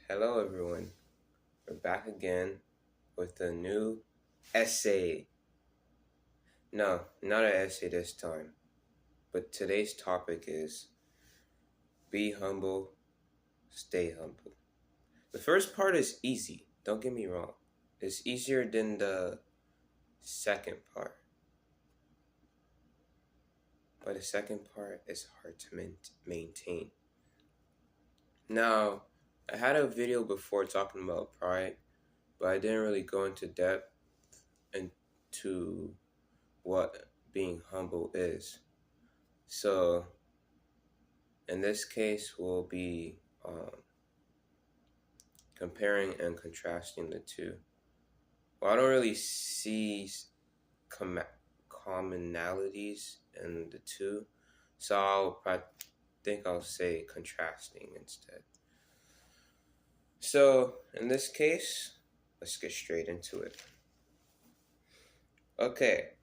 Hello, everyone. We're back again with a new essay. No, not an essay this time, but today's topic is be humble, stay humble. The first part is easy, don't get me wrong. It's easier than the second part, but the second part is hard to maintain. Now, I had a video before talking about pride, but I didn't really go into depth into what being humble is. So, in this case, we'll be comparing and contrasting the two. Well, I don't really see commonalities in the two, so think I'll say contrasting instead. So, in this case, let's get straight into it. Okay,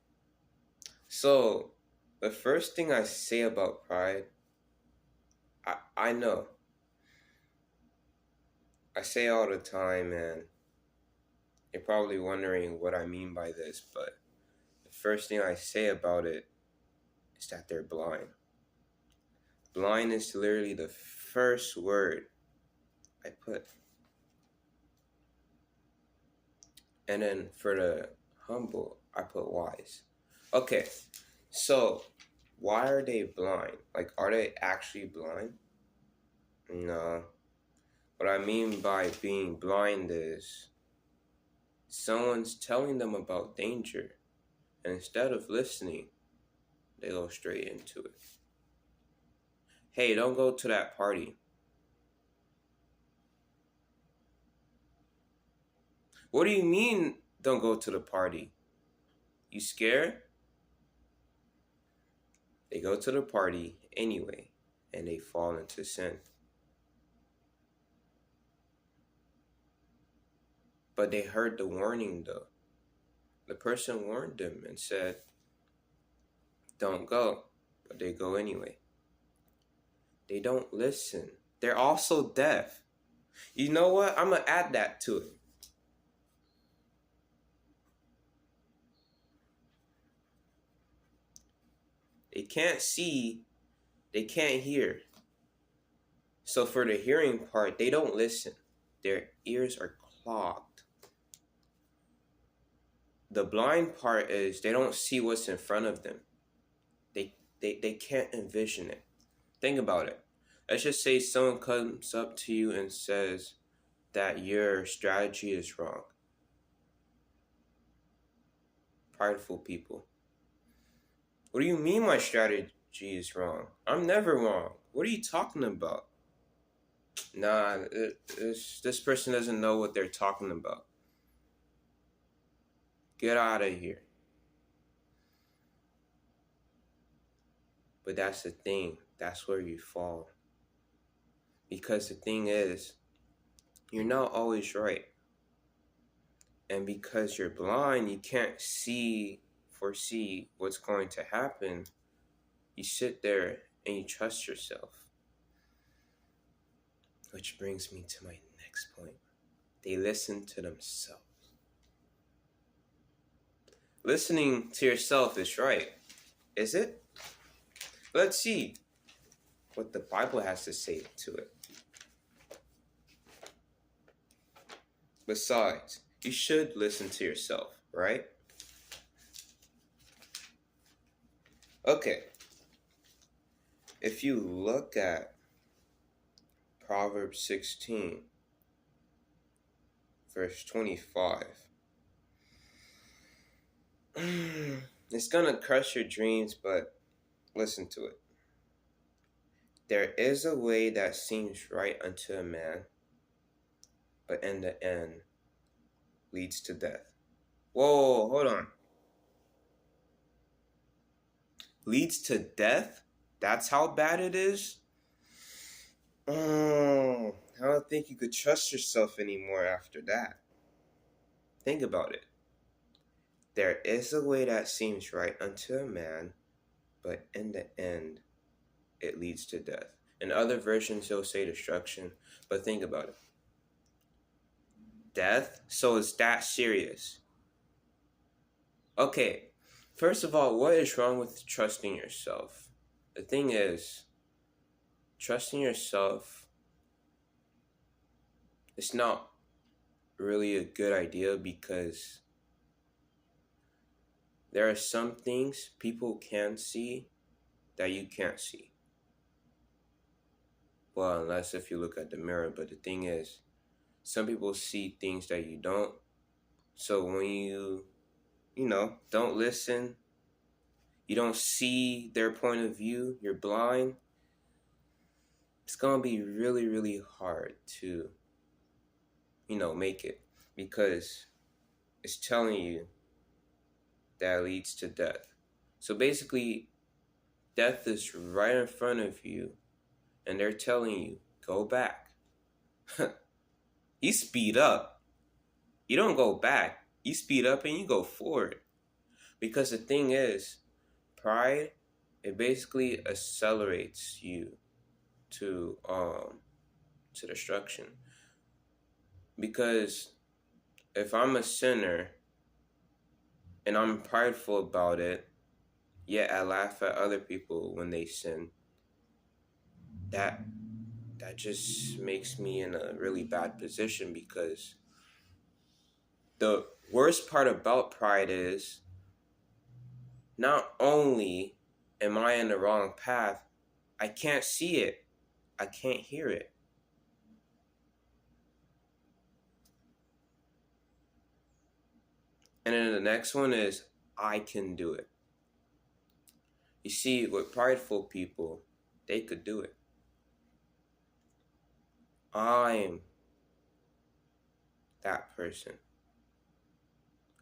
so the first thing I say about pride, I know. I say all the time, and you're probably wondering what I mean by this, but the first thing I say about it is that they're blind. Blind is literally the first word I put. And then for the humble, I put wise. Okay, so why are they blind? Like, are they actually blind? No. What I mean by being blind is someone's telling them about danger, and instead of listening, they go straight into it. Hey, don't go to that party. What do you mean, don't go to the party? You scared? They go to the party anyway, and they fall into sin. But they heard the warning, though. The person warned them and said, don't go, but they go anyway. They don't listen. They're also deaf. You know what? I'm going to add that to it. They can't see, they can't hear. So for the hearing part, they don't listen. Their ears are clogged. The blind part is they don't see what's in front of them. They can't envision it. Think about it. Let's just say someone comes up to you and says that your strategy is wrong. Prideful people. What do you mean my strategy is wrong? I'm never wrong. What are you talking about? Nah, this person doesn't know what they're talking about. Get out of here. But that's the thing. That's where you fall. Because the thing is, you're not always right. And because you're blind, you can't foresee what's going to happen. You sit there and you trust yourself. Which brings me to my next point. They listen to themselves. Listening to yourself is right. Is it? Let's see what the Bible has to say to it. Besides, you should listen to yourself, right? Okay. If you look at Proverbs 16, verse 25, it's gonna crush your dreams, but listen to it. There is a way that seems right unto a man, but in the end leads to death. Whoa, hold on. Leads to death? That's how bad it is? Oh, I don't think you could trust yourself anymore after that. Think about it. There is a way that seems right unto a man, but in the end, it leads to death. In other versions, he'll say destruction, but think about it. Death? So it's that serious. Okay, first of all, what is wrong with trusting yourself? The thing is, trusting yourself is not really a good idea because there are some things people can see that you can't see. Well, unless if you look at the mirror, but the thing is, some people see things that you don't. So when don't listen, you don't see their point of view, you're blind, it's going to be really, really hard to, make it because it's telling you that leads to death. So basically, death is right in front of you and they're telling you, go back. You speed up. You don't go back. You speed up and you go forward. Because the thing is, pride, it basically accelerates you to destruction. Because if I'm a sinner and I'm prideful about it, yet I laugh at other people when they sin, that just makes me in a really bad position because the worst part about pride is not only am I in the wrong path, I can't see it. I can't hear it. And then the next one is I can do it. You see, with prideful people, they could do it. I'm that person.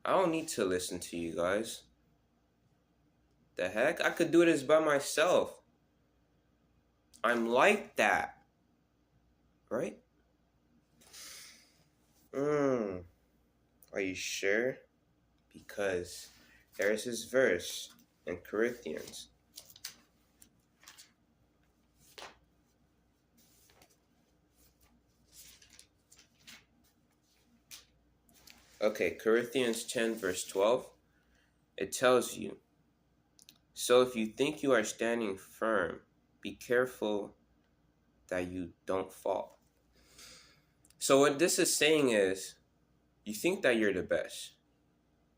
I don't need to listen to you guys. The heck? I could do this by myself. I'm like that. Right? Are you sure? Because there's this verse in Corinthians. Okay, Corinthians 10 verse 12. It tells you, so if you think you are standing firm, be careful that you don't fall. So what this is saying is, you think that you're the best.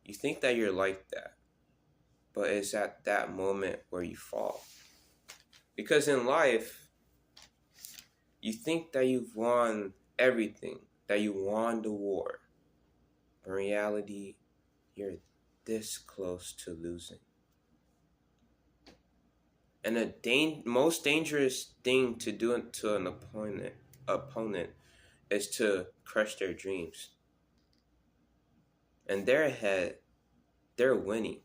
You think that you're like that. But it's at that moment where you fall. Because in life, you think that you've won everything, that you won the war. In reality, you're this close to losing. And the most dangerous thing to do to an opponent is to crush their dreams. In their head, they're winning.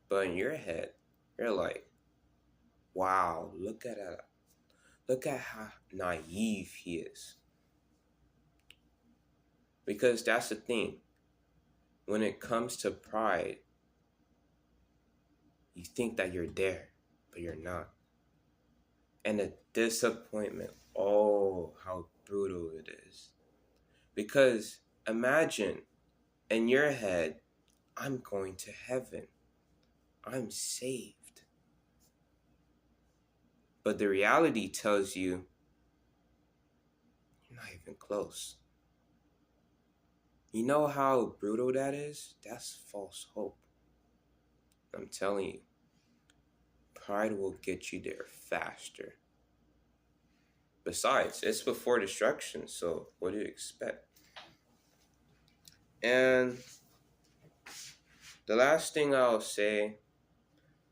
But in your head, you're like, wow, look at how naive he is. Because that's the thing. When it comes to pride, you think that you're there, but you're not. And the disappointment, oh, how brutal it is. Because imagine in your head, I'm going to heaven. I'm saved. But the reality tells you, you're not even close. You know how brutal that is? That's false hope. I'm telling you, pride will get you there faster. Besides, it's before destruction, so what do you expect? And the last thing I'll say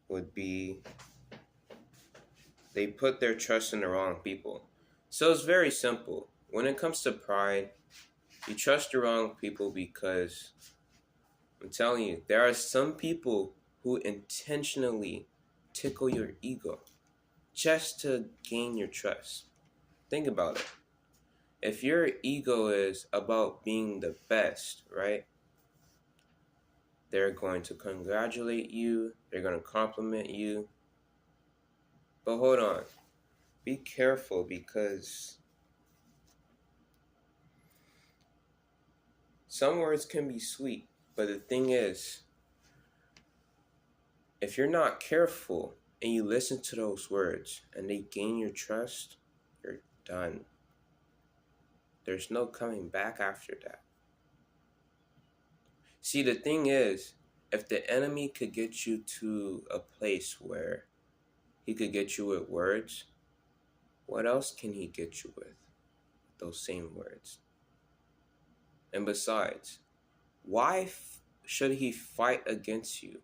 would be they put their trust in the wrong people. So it's very simple. When it comes to pride, you trust the wrong people because I'm telling you, there are some people who intentionally tickle your ego just to gain your trust. Think about it. If your ego is about being the best, right? They're going to congratulate you. They're going to compliment you. But hold on. Be careful because Some words can be sweet, but the thing is, if you're not careful and you listen to those words and they gain your trust, you're done. There's no coming back after that. See, the thing is, if the enemy could get you to a place where he could get you with words, what else can he get you with? Those same words. And besides, why should he fight against you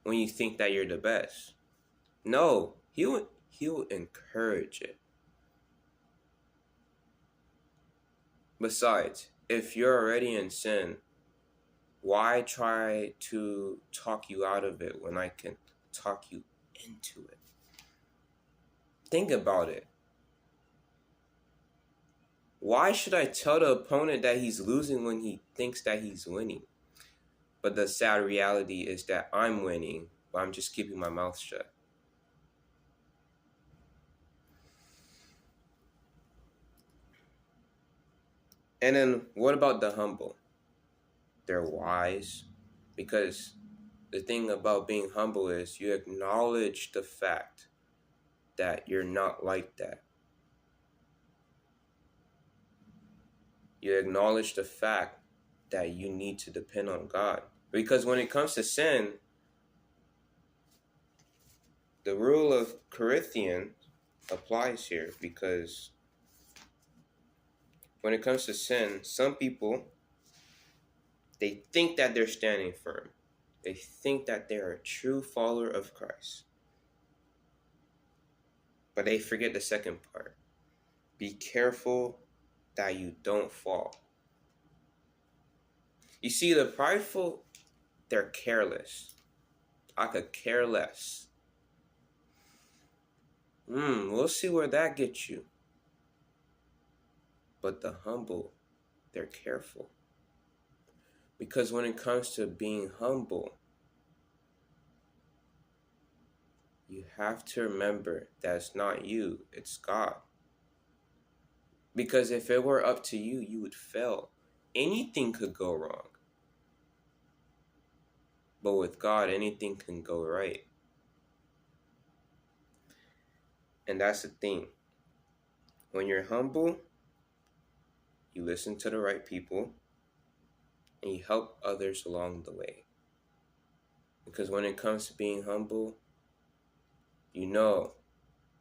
when you think that you're the best? No, he'll encourage it. Besides, if you're already in sin, why try to talk you out of it when I can talk you into it? Think about it. Why should I tell the opponent that he's losing when he thinks that he's winning? But the sad reality is that I'm winning, but I'm just keeping my mouth shut. And then what about the humble? They're wise, because the thing about being humble is you acknowledge the fact that you're not like that. You acknowledge the fact that you need to depend on God. Because when it comes to sin, the rule of Corinthians applies here, because when it comes to sin, some people, they think that they're standing firm. They think that they're a true follower of Christ. But they forget the second part. Be careful that you don't fall. You see, the prideful, they're careless. I could care less. We'll see where that gets you. But the humble, they're careful. Because when it comes to being humble, you have to remember that it's not you, it's God. Because if it were up to you, you would fail. Anything could go wrong. But with God, anything can go right. And that's the thing. When you're humble, you listen to the right people and you help others along the way. Because when it comes to being humble, you know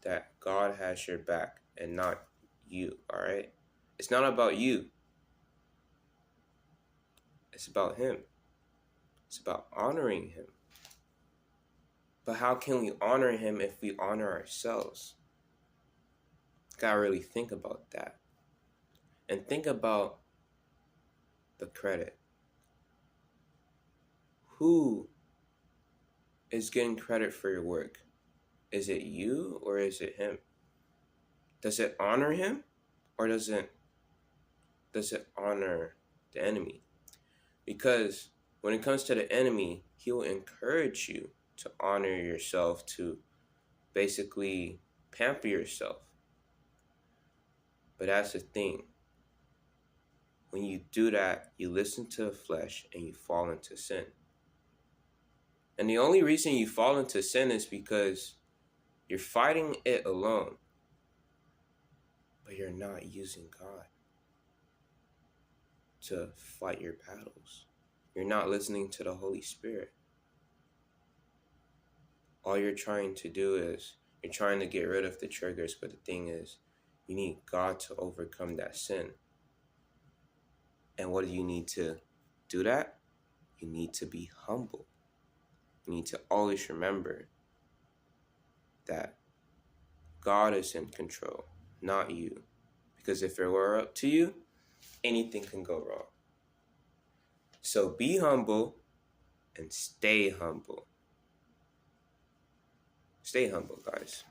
that God has your back and not you, all right? It's not about you. It's about Him. It's about honoring Him. But how can we honor Him if we honor ourselves? Gotta really think about that. And think about the credit. Who is getting credit for your work? Is it you or is it Him? Does it honor Him or does it honor the enemy? Because when it comes to the enemy, he will encourage you to honor yourself, to basically pamper yourself. But that's the thing. When you do that, you listen to the flesh and you fall into sin. And the only reason you fall into sin is because you're fighting it alone, but you're not using God to fight your battles. You're not listening to the Holy Spirit. All you're trying to do is you're trying to get rid of the triggers, but the thing is, you need God to overcome that sin. And what do you need to do that? You need to be humble. You need to always remember that God is in control, not you. Because if it were up to you, anything can go wrong. So be humble and stay humble. Stay humble, guys.